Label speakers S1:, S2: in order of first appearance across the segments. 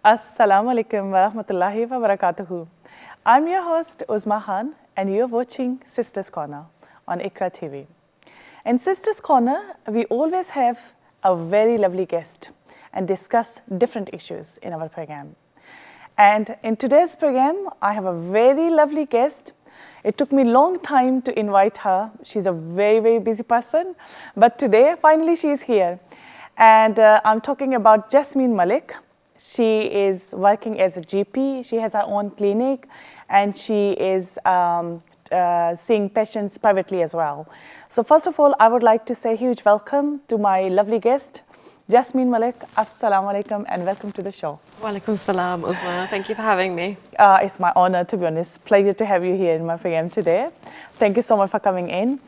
S1: Assalamu alaikum wa rahmatullahi wa barakatuhu. I'm your host Uzma and you're watching Sisters Corner on Iqra TV. In Sisters Corner, we always have a very lovely guest and discuss different issues in our program. And in today's program, I have a very lovely guest. It took me a long time to invite her. She's a very, very busy person, but today, finally, she's here. And I'm talking about Jasmin Malek. She is working as a GP. She has her own clinic, and she is seeing patients privately as well. So first of all, I would like to say a huge welcome to my lovely guest, Jasmin Malek. Assalamu alaikum and welcome to the show.
S2: Wa alaikum salam, Uzma. Thank you for having me.
S1: It's my honor, to be honest. Pleasure to have you here in my program today. Thank you so much for coming in.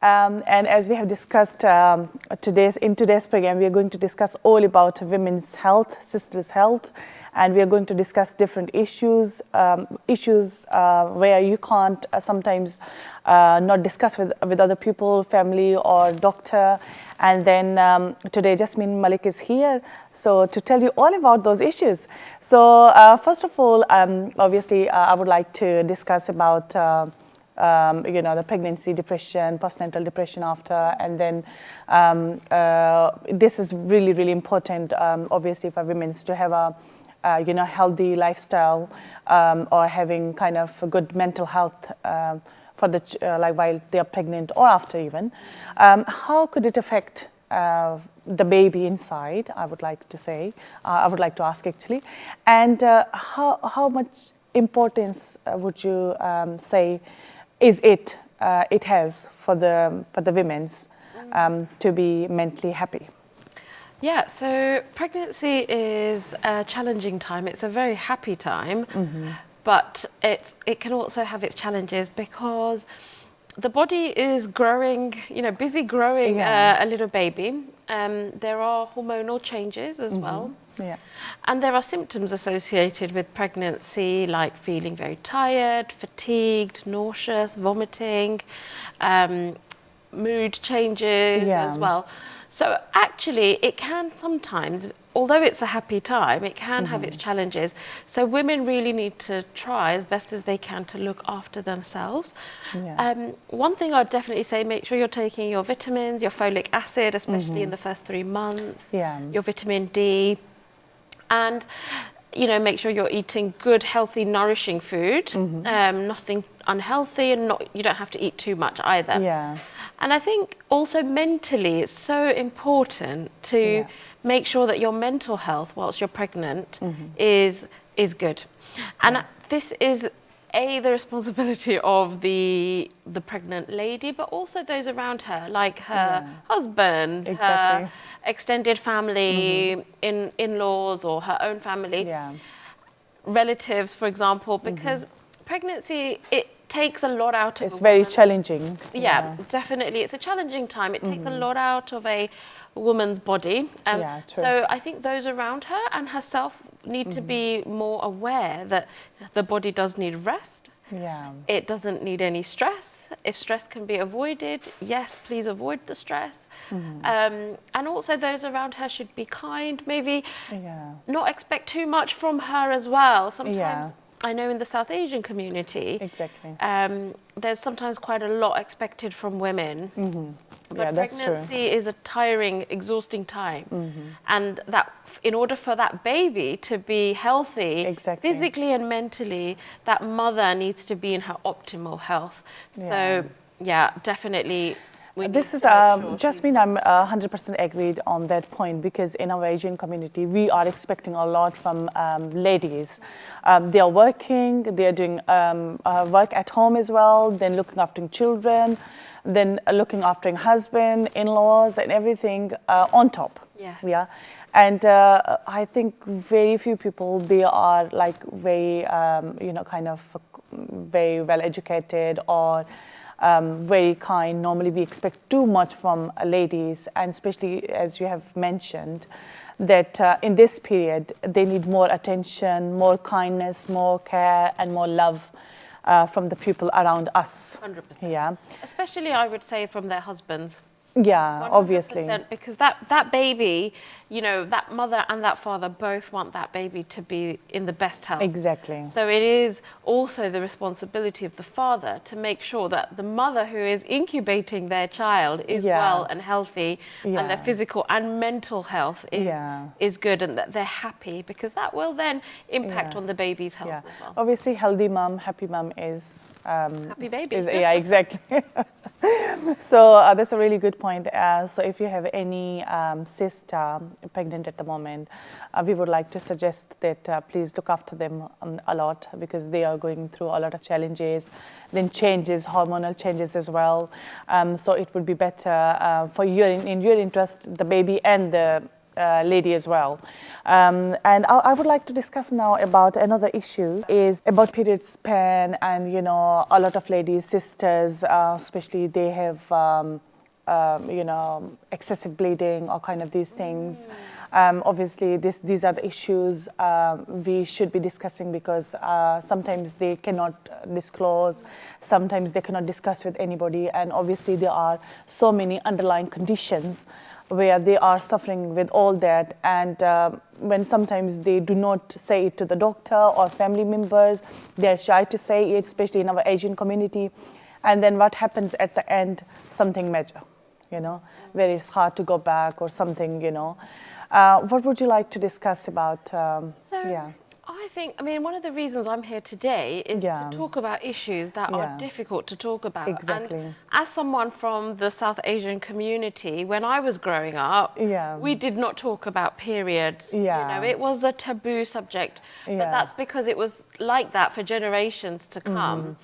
S1: And as we have discussed in today's program, we are going to discuss all about women's health, sisters' health, and we are going to discuss different issues, where you can't sometimes not discuss with other people, family or doctor. And then today, Jasmin Malek is here, so to tell you all about those issues. So first of all, obviously, I would like to discuss about the pregnancy, depression, postnatal depression after, and then this is really, really important, obviously, for women to have a healthy lifestyle or having kind of a good mental health for like while they are pregnant or after even. How could it affect the baby inside? I would like to say. I would like to ask actually, and how much importance would you say it has for the women's to be mentally happy?
S2: Yeah, so pregnancy is a challenging time. It's a very happy time, but it can also have its challenges because the body is growing, busy growing a little baby. There are hormonal changes as well.
S1: Yeah.
S2: And there are symptoms associated with pregnancy, like feeling very tired, fatigued, nauseous, vomiting, mood changes as well. So actually, it can sometimes, although it's a happy time, it can have its challenges. So women really need to try as best as they can to look after themselves. One thing I'd definitely say, make sure you're taking your vitamins, your folic acid, especially in the first 3 months, your vitamin D, and make sure you're eating good, healthy, nourishing food, nothing unhealthy, and you don't have to eat too much either. And I think also mentally, it's so important to make sure that your mental health whilst you're pregnant is good. And this is the responsibility of the pregnant lady, but also those around her, like her husband, her extended family, in-laws, or her own family, relatives, for example, because pregnancy, it takes a lot out of
S1: It's very challenging.
S2: Yeah, definitely. It's a challenging time. It takes a lot out of a woman's body. So I think those around her and herself need to be more aware that the body does need rest. It doesn't need any stress. If stress can be avoided, yes, please avoid the stress. And also those around her should be kind, maybe not expect too much from her as well. Sometimes I know in the South Asian community, there's sometimes quite a lot expected from women. But pregnancy is a tiring, exhausting time. And that in order for that baby to be healthy, physically and mentally, that mother needs to be in her optimal health. So definitely.
S1: This is, Jasmin, I'm 100% agreed on that point, because in our Asian community, we are expecting a lot from ladies. They are working, they are doing work at home as well, then looking after children, then looking after husband, in-laws, and everything on top. And I think very few people, they are like very, kind of very well educated or very kind. Normally we expect too much from ladies, and especially as you have mentioned, that in this period they need more attention, more kindness, more care and more love from the people around us.
S2: 100%. Especially I would say from their husbands.
S1: Yeah, obviously.
S2: 100%, because that baby, you know, that mother and that father both want that baby to be in the best health.
S1: Exactly.
S2: So it is also the responsibility of the father to make sure that the mother who is incubating their child is well and healthy, and their physical and mental health is good, and that they're happy, because that will then impact on the baby's health as well.
S1: Obviously, healthy mom, happy mom is
S2: happy baby.
S1: Yeah, exactly. So that's a really good point. So if you have any sister pregnant at the moment, we would like to suggest that please look after them a lot, because they are going through a lot of challenges, then changes, hormonal changes as well. So it would be better for your, in your interest, the baby and the lady as well. And I would like to discuss now about another issue, is about periods pain. And you know, a lot of ladies, sisters especially, they have you know, excessive bleeding or kind of these things. Obviously these are the issues we should be discussing, because sometimes they cannot disclose, sometimes they cannot discuss with anybody, and obviously there are so many underlying conditions where they are suffering with all that. And when sometimes they do not say it to the doctor or family members, they're shy to say it, especially in our Asian community. And then what happens at the end? Something major, you know, where it's hard to go back or something, you know. What would you like to discuss about,
S2: I think, I mean, one of the reasons I'm here today is to talk about issues that are difficult to talk about.
S1: Exactly.
S2: And as someone from the South Asian community, when I was growing up, we did not talk about periods. You know, it was a taboo subject, but that's because it was like that for generations to come.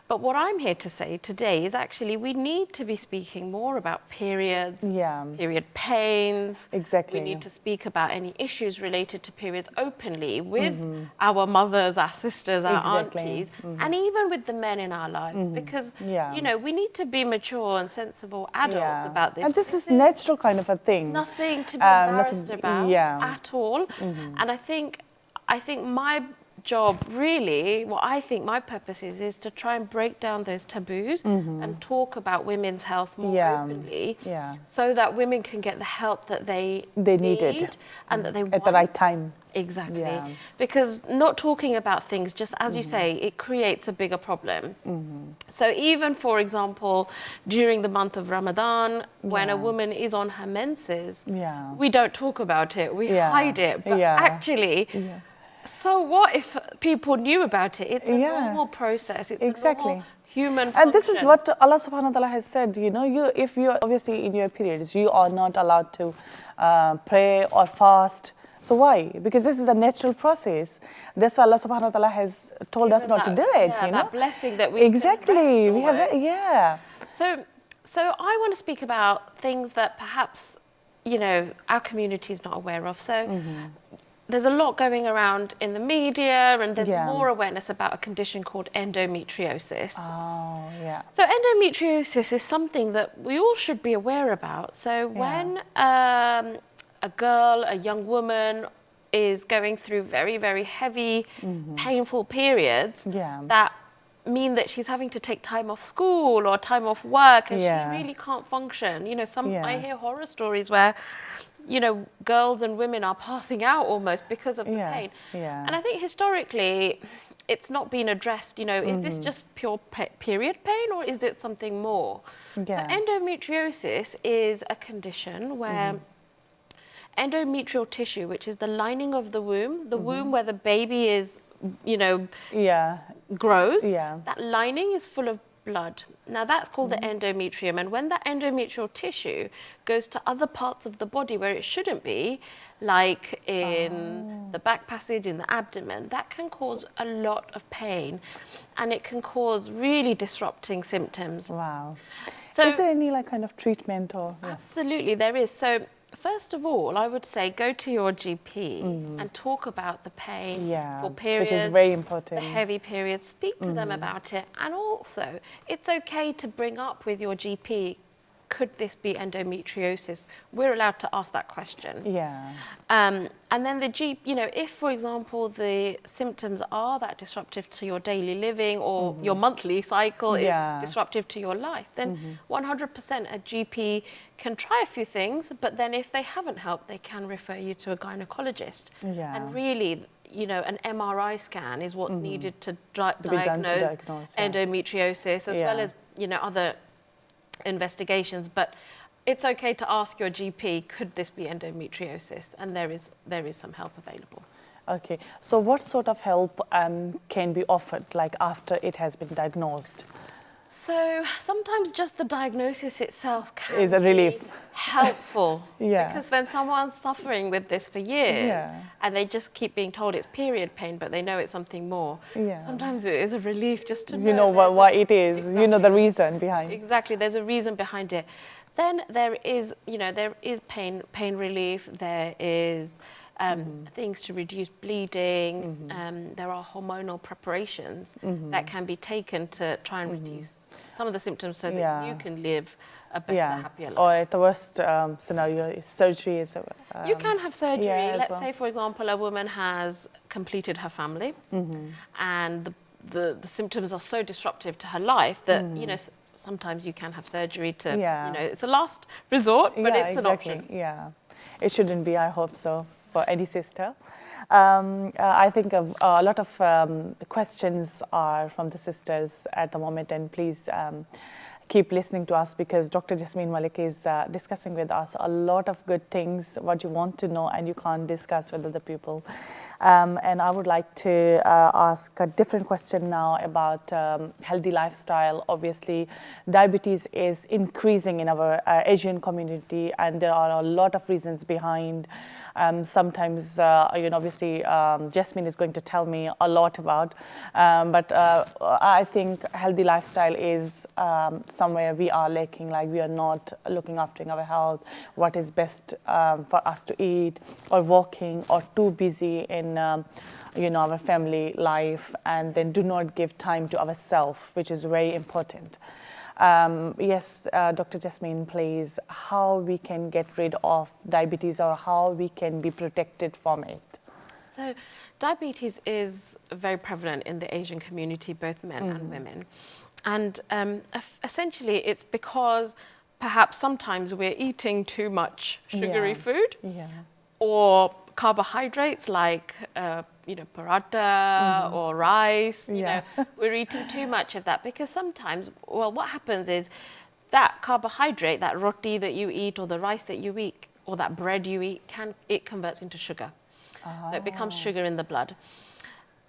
S2: But what I'm here to say today is actually we need to be speaking more about periods, period pains.
S1: Exactly.
S2: We need to speak about any issues related to periods openly with our mothers, our sisters, our aunties, and even with the men in our lives, because, you know, we need to be mature and sensible adults about this.
S1: And this is natural kind of a thing.
S2: Nothing to be embarrassed about at all. And I think my job, really, what I think my purpose is to try and break down those taboos and talk about women's health more openly, so that women can get the help that they need and that they want
S1: at the right time.
S2: Exactly. Because not talking about things, just as you say, it creates a bigger problem. So even, for example, during the month of Ramadan, when a woman is on her menses, we don't talk about it, we hide it, but actually, so what if people knew about it? It's a normal process. It's a normal human function.
S1: And this is what Allah subhanahu wa ta'ala has said, you know, if you're obviously in your periods, you are not allowed to pray or fast. So why? Because this is a natural process. That's why Allah subhanahu wa ta'ala has told us not to do it, you know?
S2: That blessing that we
S1: exactly. We have
S2: So I want to speak about things that perhaps, you know, our community is not aware of. So there's a lot going around in the media, and there's more awareness about a condition called endometriosis. So endometriosis is something that we all should be aware about. So when a girl, a young woman, is going through very, very heavy, painful periods that mean that she's having to take time off school or time off work, and she really can't function. You know, I hear horror stories where, you know, girls and women are passing out almost because of the pain. And I think historically, it's not been addressed, you know, is this just pure period pain, or is it something more? So endometriosis is a condition where endometrial tissue, which is the lining of the womb where the baby is, you know, grows, that lining is full of blood. Now that's called the endometrium, and when that endometrial tissue goes to other parts of the body where it shouldn't be, like in the back passage, in the abdomen, that can cause a lot of pain, and it can cause really disrupting symptoms.
S1: Wow.
S2: So
S1: is there any like kind of treatment or?
S2: Absolutely, there is. So first of all, I would say go to your GP and talk about the pain for periods,
S1: which is very important.
S2: The heavy periods, speak to them about it. And also, it's okay to bring up with your GP could this be endometriosis? We're allowed to ask that question.
S1: Yeah.
S2: And then the GP, you know, if, for example, the symptoms are that disruptive to your daily living or your monthly cycle is disruptive to your life, then 100% a GP can try a few things, but then if they haven't helped, they can refer you to a gynecologist.
S1: Yeah.
S2: And really, you know, an MRI scan is what's needed to diagnose endometriosis, as well as, you know, other investigations. But it's okay to ask your GP, could this be endometriosis? And there is some help available.
S1: Okay, so what sort of help can be offered, like after it has been diagnosed?
S2: So sometimes just the diagnosis itself can
S1: is a relief.
S2: Be helpful.
S1: Yeah.
S2: Because when someone's suffering with this for years and they just keep being told it's period pain, but they know it's something more, sometimes it is a relief just to know.
S1: You know why it is,
S2: exactly.
S1: You know the reason behind.
S2: Exactly, there's a reason behind it. Then there is, you know, there is pain relief, there is things to reduce bleeding, there are hormonal preparations that can be taken to try and reduce some of the symptoms so that you can live a better, happier life.
S1: Or at the worst scenario, surgery is...
S2: you can have surgery. Let's say, for example, a woman has completed her family and the symptoms are so disruptive to her life that, you know, sometimes you can have surgery to, you know, it's a last resort, but it's an option.
S1: Yeah, it shouldn't be, I hope so, for any sister. I think a lot of questions are from the sisters at the moment, and please keep listening to us because Dr. Jasmin Malek is discussing with us a lot of good things, what you want to know and you can't discuss with other people. And I would like to ask a different question now about healthy lifestyle. Obviously, diabetes is increasing in our Asian community, and there are a lot of reasons behind. Sometimes, you know, obviously, Jasmin is going to tell me a lot about, but I think healthy lifestyle is somewhere we are lacking, like we are not looking after our health, what is best for us to eat, or walking, or too busy in, you know, our family life, and then do not give time to ourselves, which is very important. Yes, Dr. Jasmin, please, how we can get rid of diabetes or how we can be protected from it?
S2: So diabetes is very prevalent in the Asian community, both men and women. And essentially it's because perhaps sometimes we're eating too much sugary food or carbohydrates like you know, paratha or rice, you know, we're eating too much of that because sometimes, well, what happens is that carbohydrate, that roti that you eat or the rice that you eat or that bread you eat, it converts into sugar. So it becomes sugar in the blood.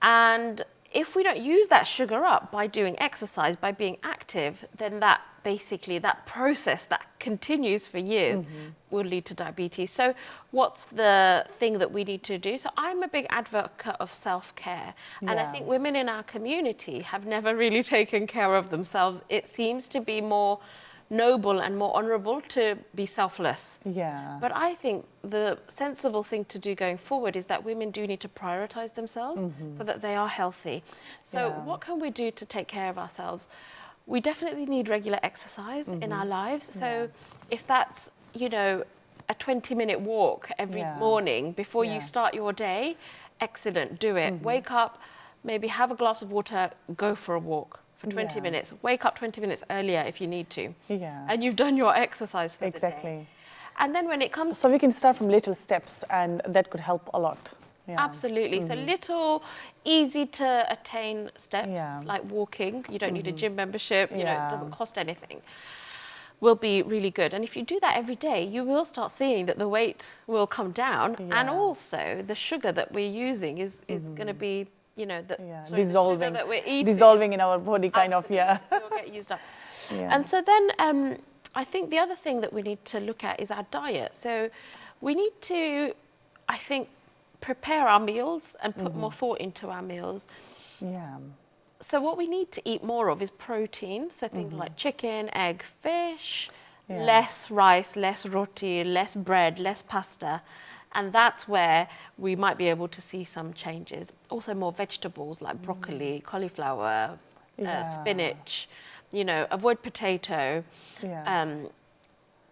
S2: And if we don't use that sugar up by doing exercise, by being active, then that basically, that process that continues for years will lead to diabetes. So what's the thing that we need to do? So I'm a big advocate of self-care. And I think women in our community have never really taken care of themselves. It seems to be more noble and more honorable to be selfless. But I think the sensible thing to do going forward is that women do need to prioritize themselves so that they are healthy. So what can we do to take care of ourselves? We definitely need regular exercise in our lives. So if that's, you know, a 20-minute walk every morning before you start your day, excellent, do it. Wake up, maybe have a glass of water, go for a walk for 20 minutes. Wake up 20 minutes earlier if you need to. And you've done your exercise for the day. And then when it comes...
S1: So we can start from little steps and that could help a lot.
S2: Absolutely. So little, easy to attain steps, like walking. You don't need a gym membership. You know, it doesn't cost anything. Will be really good. And if you do that every day, you will start seeing that the weight will come down. And also the sugar that we're using is going to be, you know, dissolving, the sugar that we're eating.
S1: Dissolving in our body, kind of,
S2: It'll get used up. And so then I think the other thing that we need to look at is our diet. So we need to, I think, prepare our meals and put more thought into our meals. So what we need to eat more of is protein. So things like chicken, egg, fish, less rice, less roti, less bread, less pasta. And that's where we might be able to see some changes. Also more vegetables like broccoli, cauliflower, spinach, you know, avoid potato.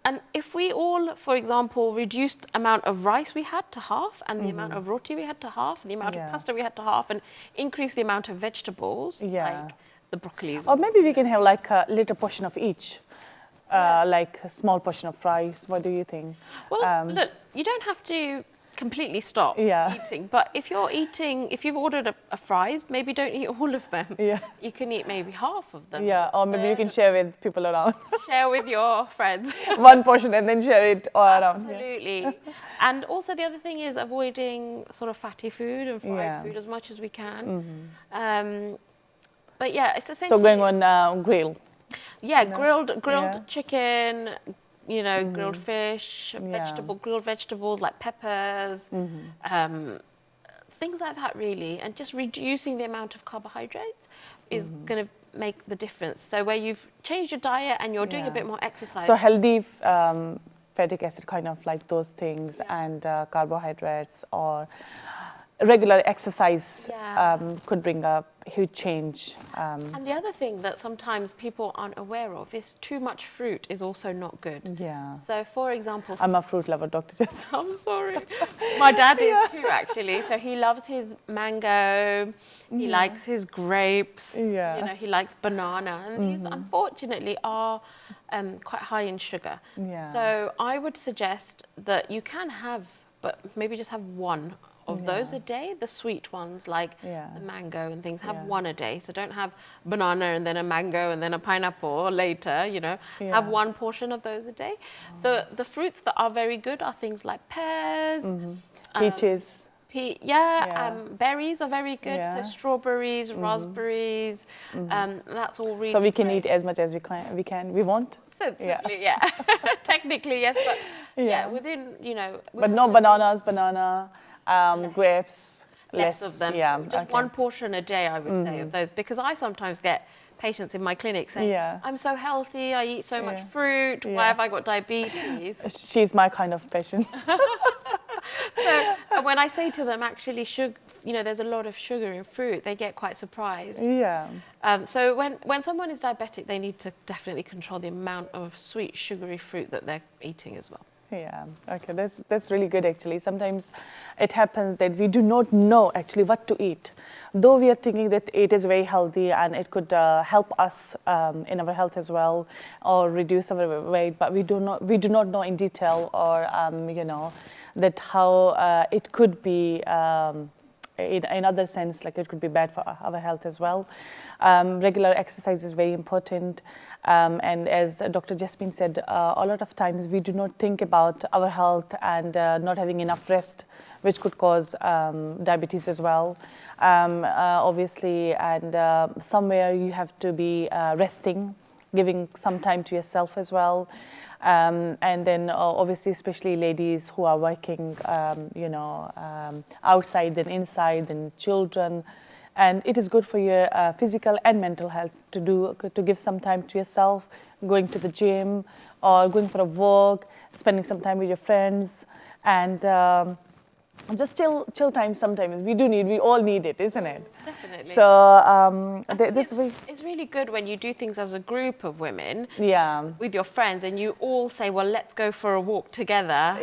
S2: And if we all, for example, reduced amount of rice we had to half, and the amount of roti we had to half, and the amount of pasta we had to half, and increase the amount of vegetables, like the broccolis.
S1: Or maybe we can have like a little portion of each. Like a small portion of rice. What do you think?
S2: Well, look, you don't have to completely stop eating, but if you've ordered a fries, maybe don't eat all of them.
S1: Yeah.
S2: You can eat maybe half of them.
S1: Yeah, or maybe you can share with people around.
S2: Share with your friends.
S1: One portion and then share it all around.
S2: Absolutely. Yeah. And also the other thing is avoiding sort of fatty food and fried food as much as we can. But yeah, it's essentially...
S1: So going on grill.
S2: Yeah, grilled chicken, you know, grilled fish, grilled vegetables like peppers, things like that really. And just reducing the amount of carbohydrates is going to make the difference. So where you've changed your diet and you're doing a bit more exercise.
S1: So healthy fatty acid, kind of like those things, and carbohydrates or regular exercise could bring a huge change.
S2: And the other thing that sometimes people aren't aware of is too much fruit is also not good.
S1: Yeah.
S2: So for example...
S1: I'm a fruit lover, Dr. Jasmin.
S2: I'm sorry. My dad is too, actually. So he loves his mango, he likes his grapes, you know, he likes banana. And these, unfortunately, are quite high in sugar. Yeah. So I would suggest that you can have, but maybe just have one of those a day, the sweet ones like the mango and things, have one a day. So don't have banana and then a mango and then a pineapple later, you know. Have one portion of those a day. The fruits that are very good are things like pears,
S1: peaches.
S2: Berries are very good. So strawberries, raspberries, that's all really
S1: So we can
S2: great.
S1: eat as much as we want.
S2: Sensibly, technically, yes, but within, you know.
S1: But no bananas, grapes.
S2: Less of them.
S1: Yeah,
S2: just one portion a day, I would say, of those, because I sometimes get patients in my clinic saying, I'm so healthy, I eat so much fruit, why have I got diabetes?
S1: She's my kind of patient.
S2: So when I say to them, actually, sugar, you know, there's a lot of sugar in fruit, they get quite surprised.
S1: Yeah.
S2: So when someone is diabetic, they need to definitely control the amount of sweet, sugary fruit that they're eating as well.
S1: Yeah, okay, that's really good actually. Sometimes it happens that we do not know actually what to eat. Though we are thinking that it is very healthy and it could help us in our health as well, or reduce our weight, but we do not know in detail, or you know, that how it could be in other sense, like it could be bad for our health as well. Regular exercise is very important. And as Dr. Jasmin said, a lot of times we do not think about our health and not having enough rest, which could cause diabetes as well. Obviously, and somewhere you have to be resting, giving some time to yourself as well. And then obviously, especially ladies who are working, you know, outside than inside, and children. And it is good for your physical and mental health to give some time to yourself, going to the gym or going for a walk, spending some time with your friends, and just chill time sometimes. We all need it, isn't it?
S2: Definitely.
S1: So
S2: it's really good when you do things as a group of women, with your friends, and you all say, well, let's go for a walk together.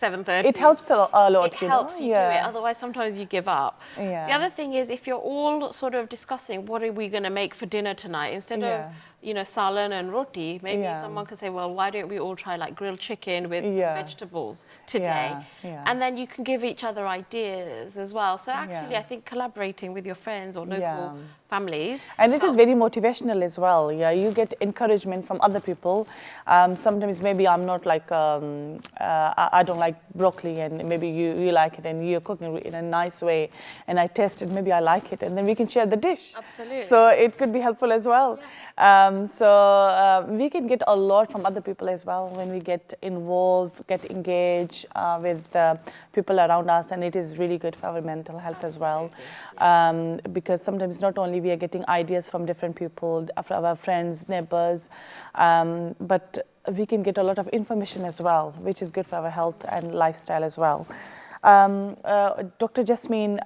S2: 7:30.
S1: It helps a lot.
S2: It helps you do it. Otherwise, sometimes you give up. The other thing is, if you're all sort of discussing what are we going to make for dinner tonight, instead of, you know, salan and roti, maybe someone can say, well, why don't we all try like grilled chicken with some vegetables today? And then you can give each other ideas as well. So actually, I think collaborating with your friends or local families.
S1: And it is very motivational as well. Yeah, you get encouragement from other people. Sometimes maybe I'm not like, I don't like broccoli, and maybe you like it and you're cooking in a nice way, and I test it, maybe I like it, and then we can share the dish.
S2: Absolutely.
S1: So it could be helpful as well. We can get a lot from other people as well when we get involved, get engaged with people around us, and it is really good for our mental health as well. Because sometimes not only we are getting ideas from different people, from our friends, neighbors, but we can get a lot of information as well, which is good for our health and lifestyle as well. Dr. Jasmin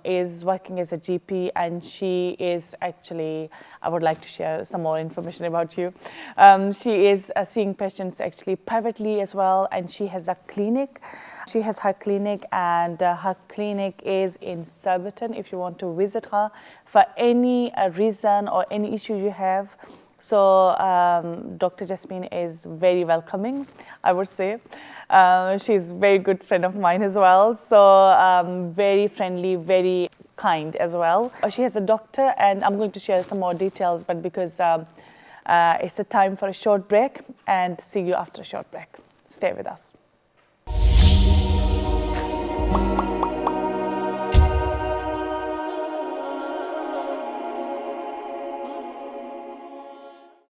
S1: is working as a GP, and she is actually, I would like to share some more information about you. She is seeing patients actually privately as well, and she has a clinic. She has her clinic, and her clinic is in Surbiton if you want to visit her for any reason or any issue you have. So Dr. Jasmin is very welcoming, I would say. She's a very good friend of mine as well. So very friendly, very kind as well. She has a doctor, and I'm going to share some more details, but because it's a time for a short break, and see you after a short break. Stay with us.